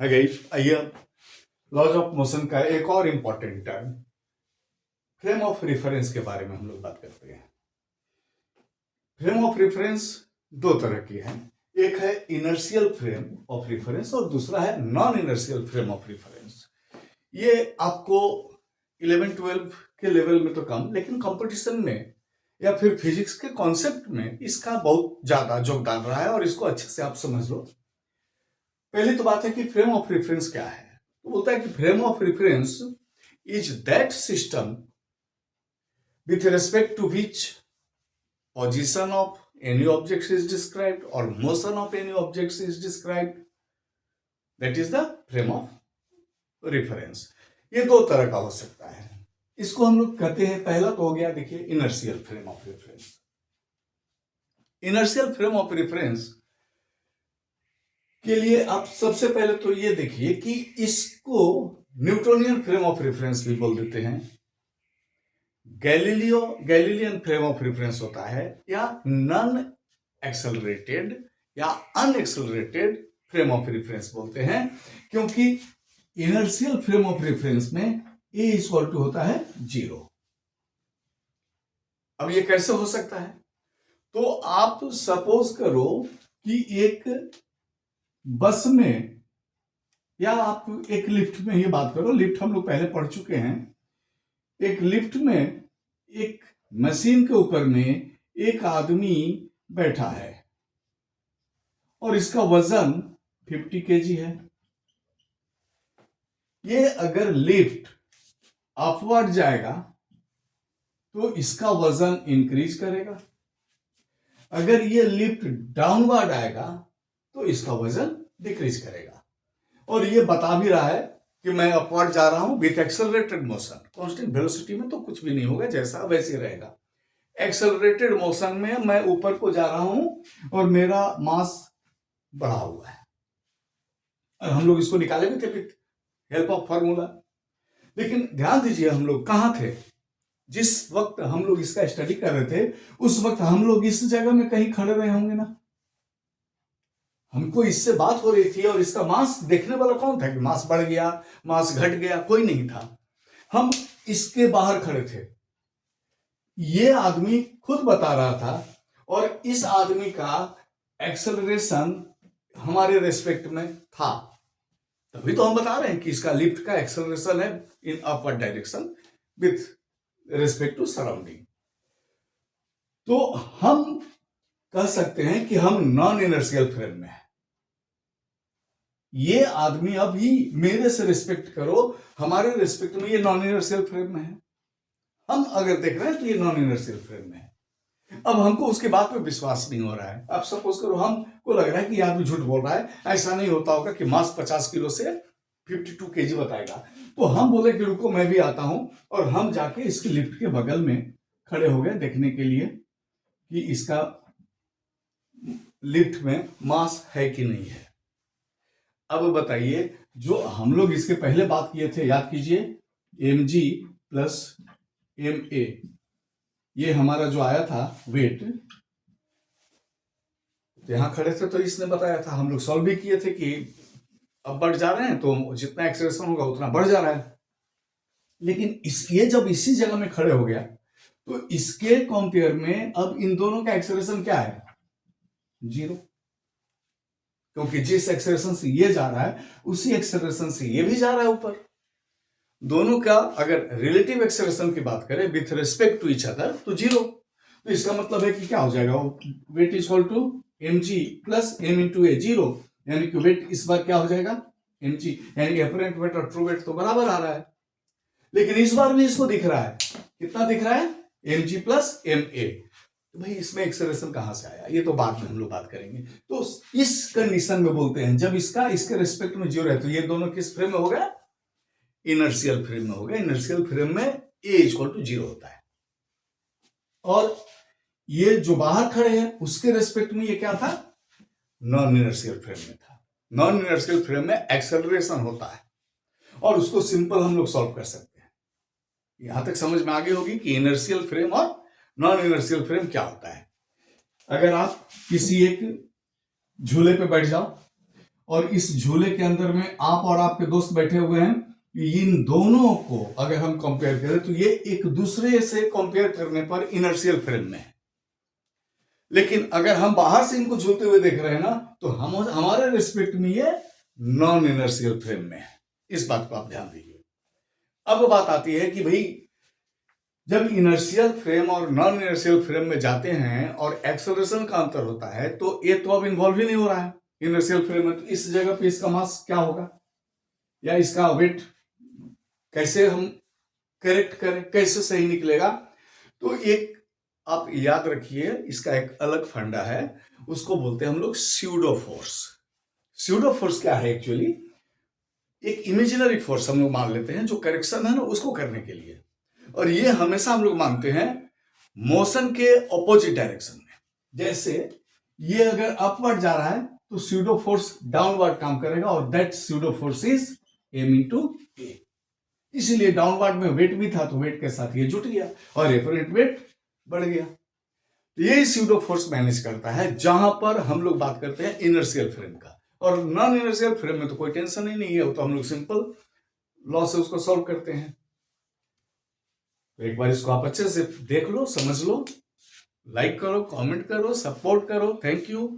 आइए laws of motion का एक और important term frame of reference के बारे में हम लोग बात करते हैं। फ्रेम ऑफ रेफरेंस दो तरह की है, एक है इनर्शियल फ्रेम ऑफ रेफरेंस और दूसरा है non inertial frame of reference. ये आपको 11-12 के लेवल में तो कम, लेकिन कंपटीशन में या फिर फिजिक्स के कॉन्सेप्ट में इसका बहुत ज्यादा योगदान रहा है और इसको अच्छे से आप समझ लो। पहली तो बात है कि फ्रेम ऑफ रेफरेंस क्या है। तो बोलता है कि frame of reference is that system with respect to which position of any object is described or motion of any object is described. That is the frame of reference. ये दो तरह का हो सकता है। इसको हम लोग कहते हैं, पहला तो हो गया देखिए inertial frame of reference. Inertial frame of reference के लिए आप सबसे पहले तो ये देखिए कि इसको न्यूटोनियन फ्रेम ऑफ रेफरेंस भी बोल देते हैं, गैलीलियन फ्रेम ऑफ रेफरेंस होता है, या नॉन एक्सेलरेटेड या अनएक्सेलरेटेड फ्रेम ऑफ रेफरेंस बोलते हैं, क्योंकि इनर्शियल फ्रेम ऑफ रेफरेंस में ए इक्वल टू होता है 0। अब ये कैसे हो सकता है? तो आप सपोज करो कि एक बस में या आप एक लिफ्ट में ही बात करो, लिफ्ट हम लोग पहले पढ़ चुके हैं। एक लिफ्ट में एक मशीन के ऊपर में एक आदमी बैठा है और इसका वजन 50 केजी है। ये अगर लिफ्ट अपवर्ड जाएगा तो इसका वजन इंक्रीज करेगा, अगर ये लिफ्ट डाउनवर्ड आएगा तो इसका वजन डिक्रीज करेगा। और ये बता भी रहा है कि मैं अपवर्ड जा रहा हूं with accelerated motion. Constant velocity में तो कुछ भी नहीं होगा, जैसा वैसे रहेगा। एक्सेलरेटेड मोशन में मैं ऊपर को जा रहा हूं और मेरा मास बढ़ा हुआ है, और हम लोग इसको निकाले भी थे विथ हेल्प ऑफ फॉर्मूला। लेकिन ध्यान दीजिए, हम लोग कहां थे जिस वक्त हम लोग इसका स्टडी कर रहे थे? उस वक्त हम लोग इस जगह में कहीं खड़े रहे होंगे ना। हमको इससे बात हो रही थी और इसका मास देखने वाला कौन था कि मास बढ़ गया, मास घट गया? कोई नहीं था। हम इसके बाहर खड़े थे। ये आदमी खुद बता रहा था और इस आदमी का एक्सेलरेशन हमारे रेस्पेक्ट में था, तभी तो हम बता रहे हैं कि इसका लिफ्ट का एक्सेलरेशन है in upward direction with respect to surrounding. तो हम कह सकते हैं कि हम नॉन इनर्शियल फ्रेम में है। ये आदमी अभी मेरे से रिस्पेक्ट करो, हमारे रिस्पेक्ट में ये नॉन इनर्शियल फ्रेम में है। हम अगर देख रहे हैं तो ये नॉन इनर्शियल फ्रेम में है। अब हमको उसके बात पे विश्वास नहीं हो रहा है। अब सपोज करो हमको लग रहा है कि ये आदमी झूठ बोल रहा है, ऐसा नहीं होता होगा कि मास 50 किलो से 52 केजी बताएगा। तो हम बोले कि रुको मैं भी आता हूं, और हम जाके इसके लिफ्ट के बगल में खड़े हो गए देखने के लिए कि इसका लिफ्ट में मास है कि नहीं है। अब बताइए, जो हम लोग इसके पहले बात किए थे, याद कीजिए, mg प्लस ma, ये हमारा जो आया था वेट, यहां खड़े थे तो इसने बताया था, हम लोग सॉल्व भी किए थे कि अब बढ़ जा रहे हैं तो जितना एक्सेलरेशन होगा उतना बढ़ जा रहा है। लेकिन ये जब इसी जगह में खड़े हो गया तो इसके कंपेयर में अब इन दोनों का एक्सेलरेशन क्या है? 0, क्योंकि जिस एक्सेलरेशन से ये जा रहा है उसी एक्सेलरेशन से ये भी जा रहा है ऊपर। दोनों का अगर रिलेटिव एक्सेलरेशन की बात करें with respect to each other तो 0। तो इसका मतलब है कि क्या हो जाएगा? Weight is equal to mg plus m into a, 0। यानी कि वेट इस बार क्या हो जाएगा? mg, यानी कि अपरेंट वेट और ट्रू वेट तो बराबर आ रहा है। लेकिन इस बार भी इसको दिख रहा है, कितना दिख रहा है? mg plus ma। तो भाई इसमें एक्सेलरेशन कहां से आया? ये तो बाद में हम लोग बात करेंगे। तो इस कंडीशन में बोलते हैं जब इसका इसके रिस्पेक्ट में 0 है तो ये दोनों किस फ्रेम में हो गया? इनर्शियल फ्रेम में हो गया। इनर्शियल फ्रेम में a इक्वल टू 0 होता है, और ये जो बाहर खड़े हैं उसके रिस्पेक्ट में ये क्या था? नॉन इनर्शियल फ्रेम में था। नॉन इनर्शियल फ्रेम में एक्सेलरेशन होता है और उसको सिंपल हम लोग सॉल्व कर सकते हैं। यहां तक समझ में आ गई होगी कि इनर्शियल फ्रेम और नॉन इनर्शियल फ्रेम क्या होता है। अगर आप किसी एक झूले पे बैठ जाओ और इस झूले के अंदर में आप और आपके दोस्त बैठे हुए हैं, इन दोनों को अगर हम कंपेयर करें तो ये एक दूसरे से कंपेयर करने पर इनर्शियल फ्रेम में है। लेकिन अगर हम बाहर से इनको झूलते हुए देख रहे हैं ना, तो हम हमारे रिस्पेक्ट में ये नॉन इनर्शियल फ्रेम में है। इस बात को आप ध्यान दीजिए। अब बात आती है कि भाई जब इनर्शियल फ्रेम और नॉन इनर्शियल फ्रेम में जाते हैं और एक्सेलरेशन का अंतर होता है, तो ये तो अब इन्वॉल्व ही नहीं हो रहा है इनर्शियल फ्रेम में। तो इस जगह पे इसका मास क्या होगा या इसका वेट कैसे हम करेक्ट करें, कैसे सही निकलेगा? तो एक आप याद रखिए, इसका एक अलग फंडा है, उसको बोलते हैं हम लोग स्यूडो फोर्स। स्यूडो फोर्स क्या है? एक्चुअली एक इमेजिनरी फोर्स हम लोग मान लेते हैं जो करेक्शन है ना उसको करने के लिए, और ये हमेशा हम लोग मानते हैं मोशन के ऑपोजिट डायरेक्शन में। जैसे ये अगर अपवर्ड जा रहा है तो स्यूडो फोर्स डाउनवर्ड काम करेगा, और that pseudo force is m into a. इसीलिए डाउनवर्ड में वेट भी था तो वेट के साथ ये जुट गया और एपरेंट वेट बढ़ गया। ये स्यूडो फोर्स मैनेज करता है, जहां पर हम लोग बात करते हैं इनर्शियल फ्रेम का। और नॉन इनर्शियल फ्रेम में तो कोई टेंशन ही नहीं है, वो तो हम लोग सिंपल लॉ से उसको सॉल्व करते हैं। तो एक बार इसको आप अच्छे से देख लो, समझ लो, लाइक करो, कमेंट करो, सपोर्ट करो। Thank you.